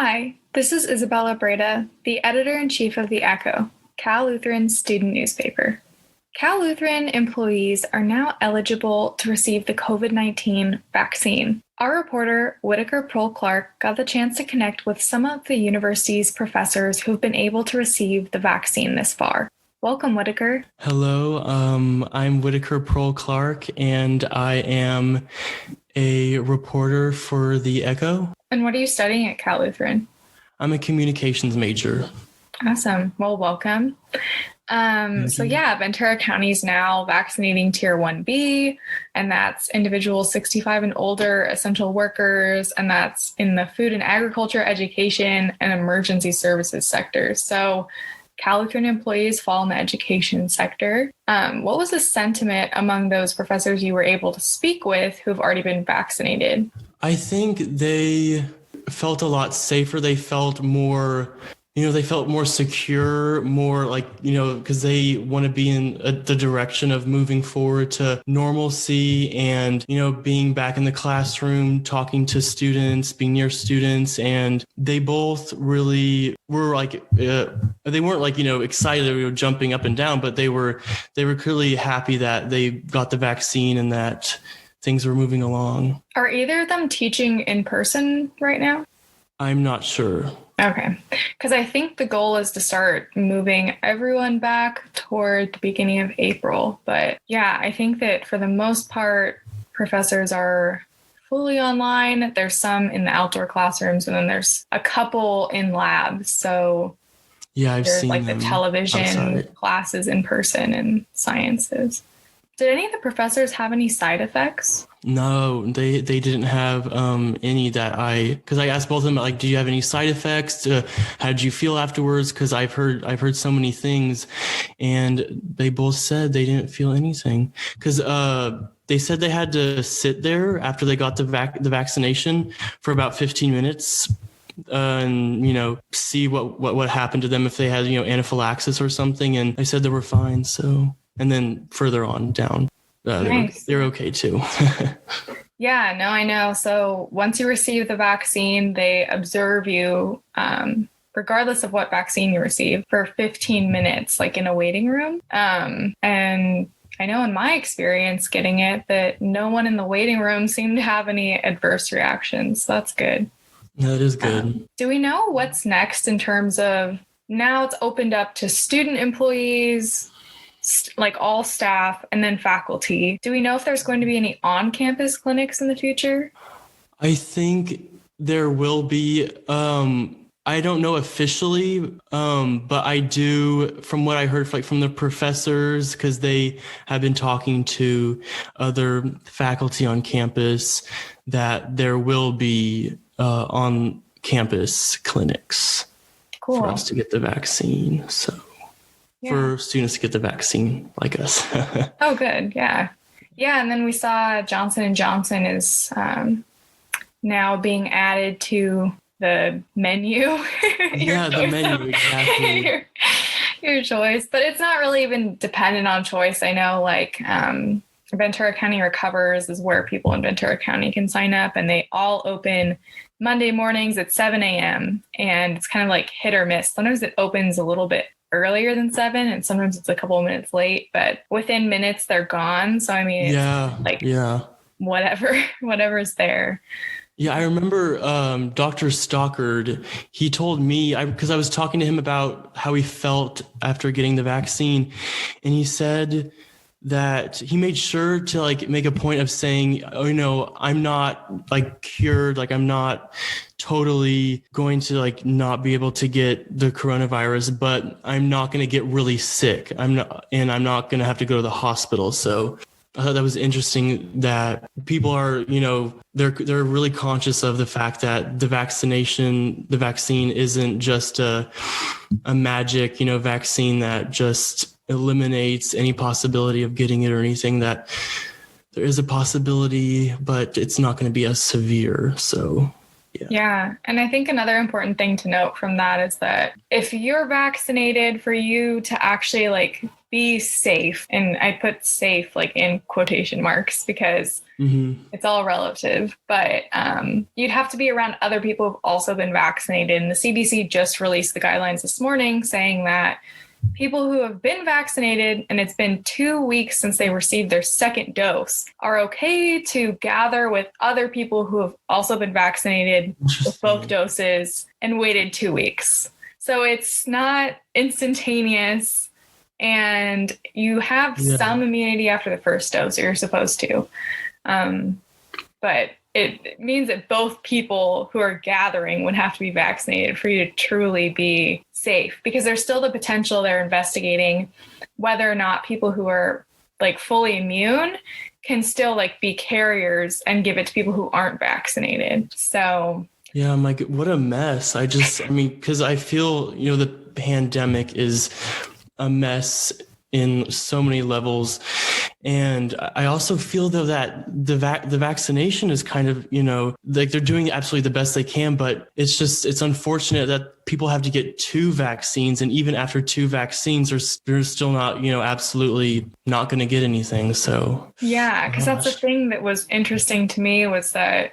Hi, this is Isabella Breda, the editor-in-chief of The Echo, Cal Lutheran student newspaper. Cal Lutheran employees are now eligible to receive the COVID-19 vaccine. Our reporter, Whitaker Proll-Clark, got the chance to connect with some of the university's professors who've been able to receive the vaccine this far. Welcome, Whitaker. Hello, I'm Whitaker Proll-Clark, and I am a reporter for The Echo. And what are you studying at Cal Lutheran? I'm a communications major. Awesome. Well, welcome. Ventura County is now vaccinating Tier 1B, and that's individuals 65 and older, essential workers, and that's in the food and agriculture, education, and emergency services sectors. So Cal Lutheran employees fall in the education sector. What was the sentiment among those professors you were able to speak with who have already been vaccinated? I think they felt a lot safer. They felt more secure, more like, because they want to be in the direction of moving forward to normalcy and, being back in the classroom, talking to students, being near students. And they both really were they weren't excited, they were jumping up and down, but they were clearly happy that they got the vaccine and that things were moving along. Are either of them teaching in person right now? I'm not sure. Okay, because I think the goal is to start moving everyone back toward the beginning of April. But yeah, I think that for the most part, professors are fully online. There's some in the outdoor classrooms, and then there's a couple in labs. So yeah, I've seen the television outside classes in person and sciences. Did any of the professors have any side effects? No, they didn't have any because I asked both of them, do you have any side effects? How did you feel afterwards? Because I've heard so many things, and they both said they didn't feel anything. Because they said they had to sit there after they got the vaccination for about 15 minutes. And see what happened to them if they had anaphylaxis or something, and they said they were fine. So, and then further on down, nice. they're okay too. Yeah, no, I know. So once you receive the vaccine, they observe you, regardless of what vaccine you receive, for 15 minutes, like in a waiting room. And I know in my experience getting it that no one in the waiting room seemed to have any adverse reactions. So that's good. That is good. Do we know what's next in terms of now it's opened up to student employees, like all staff, and then faculty? Do we know if there's going to be any on-campus clinics in the future? I think there will be. I don't know officially, but I do, from what I heard from the professors, because they have been talking to other faculty on campus, that there will be on-campus clinics for us to get the vaccine. So for students to get the vaccine like us. Oh, good. Yeah. Yeah. And then we saw Johnson & Johnson is now being added to the menu. The menu, exactly. your choice. But it's not really even dependent on choice. I know Ventura County Recovers is where people in Ventura County can sign up, and they all open Monday mornings at 7 a.m. And it's kind of like hit or miss. Sometimes it opens a little bit earlier than 7, and sometimes it's a couple of minutes late, but within minutes they're gone. So I mean, whatever's there. Yeah, I remember Dr. Stockard, he told me, because I was talking to him about how he felt after getting the vaccine, and he said that he made sure to make a point of saying, I'm not cured, I'm not totally going to not be able to get the coronavirus, but I'm not going to get really sick. I'm not going to have to go to the hospital. So I thought that was interesting that people are, they're really conscious of the fact that the vaccine isn't just a magic, vaccine that just eliminates any possibility of getting it or anything, that there is a possibility, but it's not going to be as severe. So, yeah. Yeah. And I think another important thing to note from that is that if you're vaccinated, for you to actually be safe. And I put safe like in quotation marks because it's all relative. But you'd have to be around other people who've also been vaccinated. And the CDC just released the guidelines this morning saying that people who have been vaccinated and it's been 2 weeks since they received their second dose are okay to gather with other people who have also been vaccinated with both doses and waited 2 weeks. So it's not instantaneous, and you have some immunity after the first dose, or you're supposed to. But it means that both people who are gathering would have to be vaccinated for you to truly be safe, because there's still the potential they're investigating whether or not people who are like fully immune can still like be carriers and give it to people who aren't vaccinated. So yeah, I'm like, what a mess. I mean, because I feel, the pandemic is a mess in so many levels. And I also feel, though, that the vaccination is kind of, like they're doing absolutely the best they can, but it's unfortunate that people have to get 2 vaccines. And even after 2 vaccines, they're still not, absolutely not going to get anything. So, yeah, because that's the thing that was interesting to me was that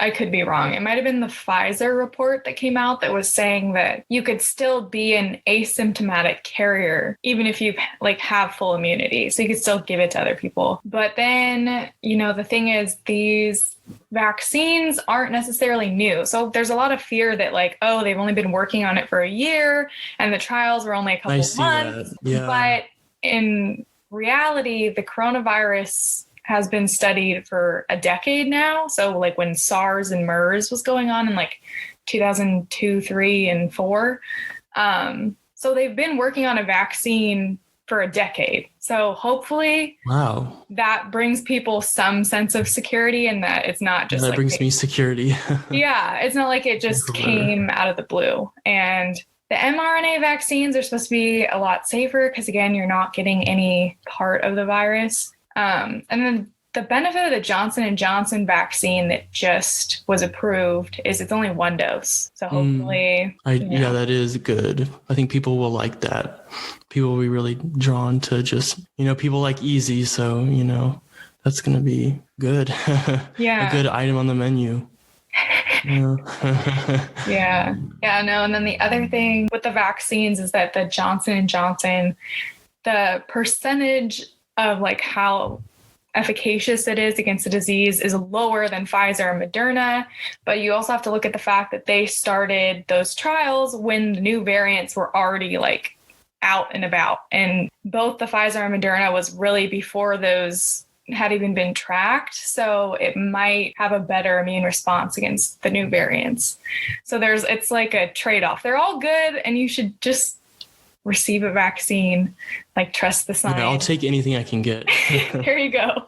I could be wrong. It might have been the Pfizer report that came out that was saying that you could still be an asymptomatic carrier, even if you like have full immunity. So you could still give it to other people. But then, the thing is, these vaccines aren't necessarily new. So there's a lot of fear that like, oh, they've only been working on it for a year and the trials were only a couple of months. Yeah. But in reality, the coronavirus has been studied for a decade now. So like when SARS and MERS was going on in like 2002, 3, and 4. So they've been working on a vaccine for a decade. So hopefully that brings people some sense of security, and that it's not just that brings me security. Yeah. It's not like it just came out of the blue. And the mRNA vaccines are supposed to be a lot safer because, again, you're not getting any part of the virus. And then the benefit of the Johnson & Johnson vaccine that just was approved is it's only 1 dose. So hopefully, yeah, that is good. I think people will like that. People will be really drawn to just, people like easy. So, that's going to be good. Yeah. A good item on the menu. Yeah. Yeah. No. And then the other thing with the vaccines is that the Johnson & Johnson, the percentage of like how efficacious it is against the disease is lower than Pfizer and Moderna. But you also have to look at the fact that they started those trials when the new variants were already like out and about. And both the Pfizer and Moderna was really before those had even been tracked. So it might have a better immune response against the new variants. So it's like a trade-off. They're all good, and you should just receive a vaccine, like trust the science. Yeah, I'll take anything I can get. There you go.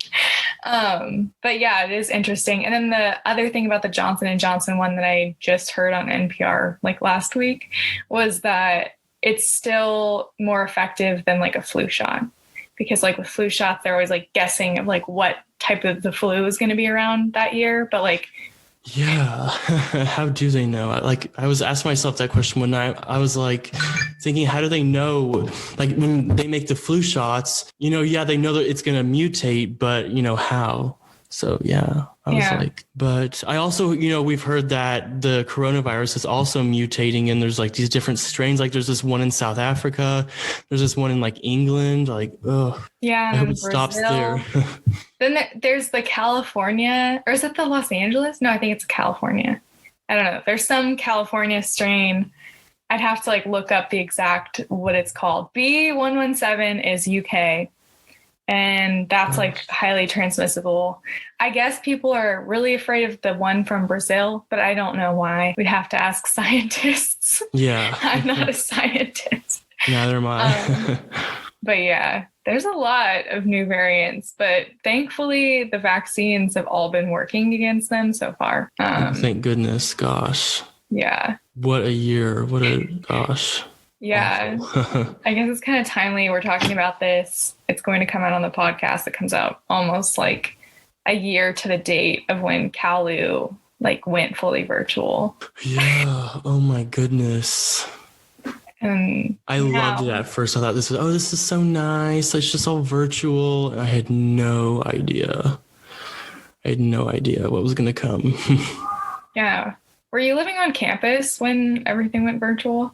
But yeah, it is interesting. And then the other thing about the Johnson & Johnson one that I just heard on NPR like last week was that it's still more effective than like a flu shot. Because like with flu shots, they're always like guessing of like what type of the flu is going to be around that year. But like, yeah, how do they know? I was asking myself that question one night. I was like thinking, how do they know? Like when they make the flu shots, they know that it's going to mutate, but how? So yeah, I was like, but I also, we've heard that the coronavirus is also mutating, and there's like these different strains. Like there's this one in South Africa, there's this one in like England. Like, yeah, I hope it stops there. Then there's the California, or is it the Los Angeles? No, I think it's California. I don't know. There's some California strain. I'd have to like look up the exact what it's called. B117 is UK. And that's like highly transmissible. I guess people are really afraid of the one from Brazil, but I don't know why. We'd have to ask scientists. Yeah. I'm not a scientist. Neither am I. But yeah, there's a lot of new variants, but thankfully the vaccines have all been working against them so far. Thank goodness. Gosh. Yeah. What a year. Gosh. Yeah. I guess it's kind of timely we're talking about this. It's going to come out on the podcast that comes out almost like a year to the date of when CalU like went fully virtual. Yeah. Oh my goodness. And I loved it at first. I thought this is so nice. It's just all virtual. And I had no idea. What was going to come. Yeah. Were you living on campus when everything went virtual?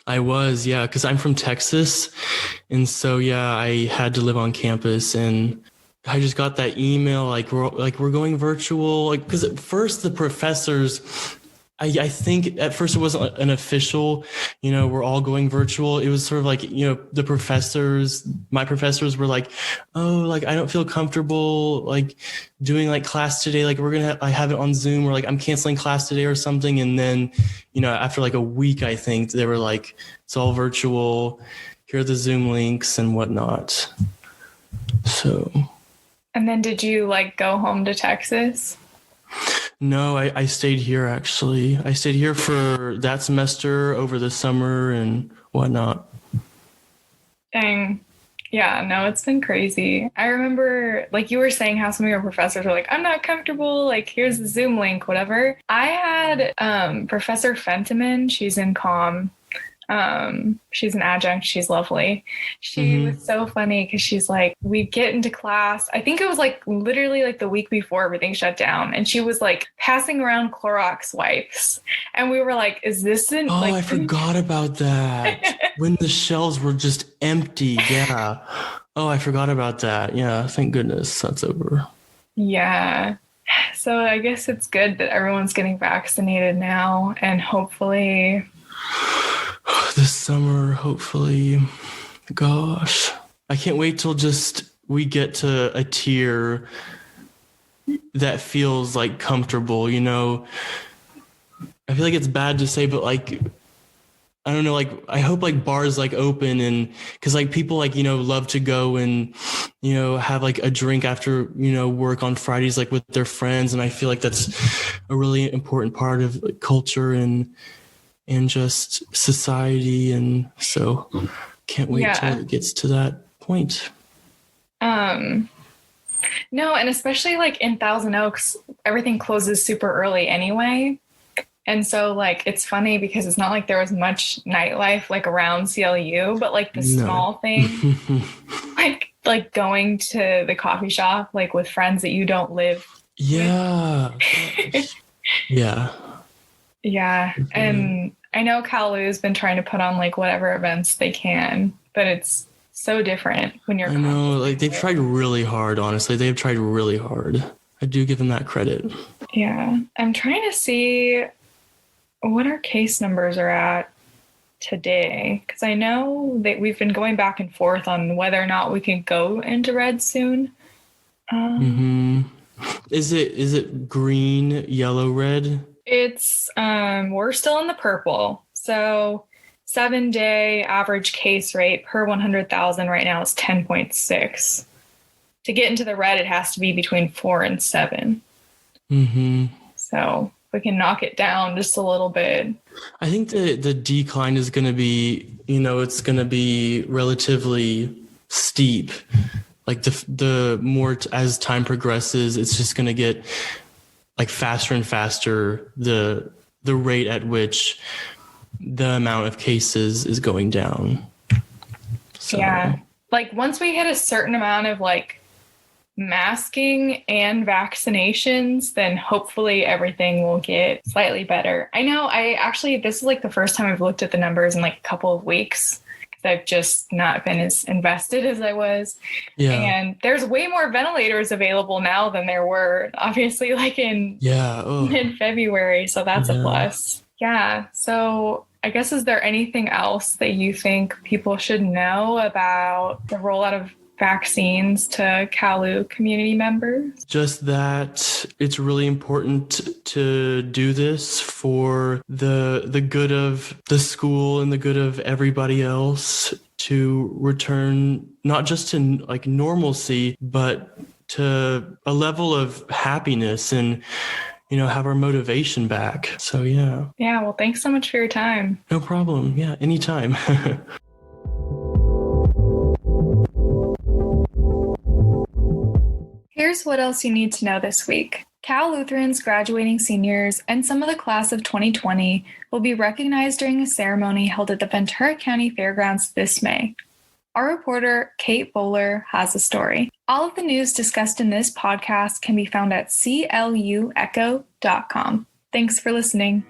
I was, yeah, because I'm from Texas. And so, yeah, I had to live on campus, and I just got that email like we're going virtual. Like, because at first the professors, I think at first it wasn't an official, we're all going virtual. It was sort of like, my professors were like, oh, like, I don't feel comfortable like doing like class today. Like I have it on Zoom, or like I'm canceling class today or something. And then, after like a week, I think they were like, it's all virtual. Here are the Zoom links and whatnot. So. And then did you like go home to Texas? No, I stayed here, actually. I stayed here for that semester over the summer and whatnot. Dang. Yeah, no, it's been crazy. I remember, like you were saying, how some of your professors were like, I'm not comfortable. Like, here's the Zoom link, whatever. I had Professor Fentiman. She's in comm. She's an adjunct. She's lovely. She was so funny because she's like, we'd get into class. I think it was like literally like the week before everything shut down. And she was like passing around Clorox wipes. And we were like, is this an... Oh, I forgot about that. When the shelves were just empty. Yeah. Oh, I forgot about that. Yeah. Thank goodness that's over. Yeah. So I guess it's good that everyone's getting vaccinated now, and hopefully... This summer, hopefully. Gosh, I can't wait till we get to a tier that feels like comfortable, I feel like it's bad to say, but like, I don't know, like, I hope like bars like open, and because like people like, love to go and, have like a drink after, work on Fridays, like with their friends. And I feel like that's a really important part of culture and just society. And so can't wait till it gets to that point. No, and especially like in Thousand Oaks, everything closes super early anyway. And so like, it's funny because it's not like there was much nightlife like around CLU, but like the small thing, like going to the coffee shop, like with friends that you don't live with. Yeah. Yeah. And I know CalU has been trying to put on like whatever events they can, but it's so different when you're... I know, like they've tried really hard, honestly. They've tried really hard. I do give them that credit. Yeah. I'm trying to see what our case numbers are at today, because I know that we've been going back and forth on whether or not we can go into red soon. Is it green, yellow, red? It's we're still in the purple. So 7-day average case rate per 100,000 right now is 10.6. To get into the red, it has to be between 4 and 7. So we can knock it down just a little bit. I think the decline is going to be, it's going to be relatively steep. Like the more as time progresses, it's just going to get like faster and faster, the rate at which the amount of cases is going down. So. Yeah. Like once we hit a certain amount of like masking and vaccinations, then hopefully everything will get slightly better. I know this is like the first time I've looked at the numbers in like a couple of weeks. I've just not been as invested as I was. Yeah. And there's way more ventilators available now than there were, obviously, like in mid-February. So that's a plus. Yeah. So I guess, is there anything else that you think people should know about the rollout of vaccines to CalU community members? Just that it's really important to do this for the good of the school and the good of everybody else, to return not just to like normalcy, but to a level of happiness and, have our motivation back. So, yeah. Yeah. Well, thanks so much for your time. No problem. Yeah. Anytime. Here's what else you need to know this week. Cal Lutherans graduating seniors and some of the class of 2020 will be recognized during a ceremony held at the Ventura County Fairgrounds this May. Our reporter, Kate Bowler, has a story. All of the news discussed in this podcast can be found at cluecho.com. Thanks for listening.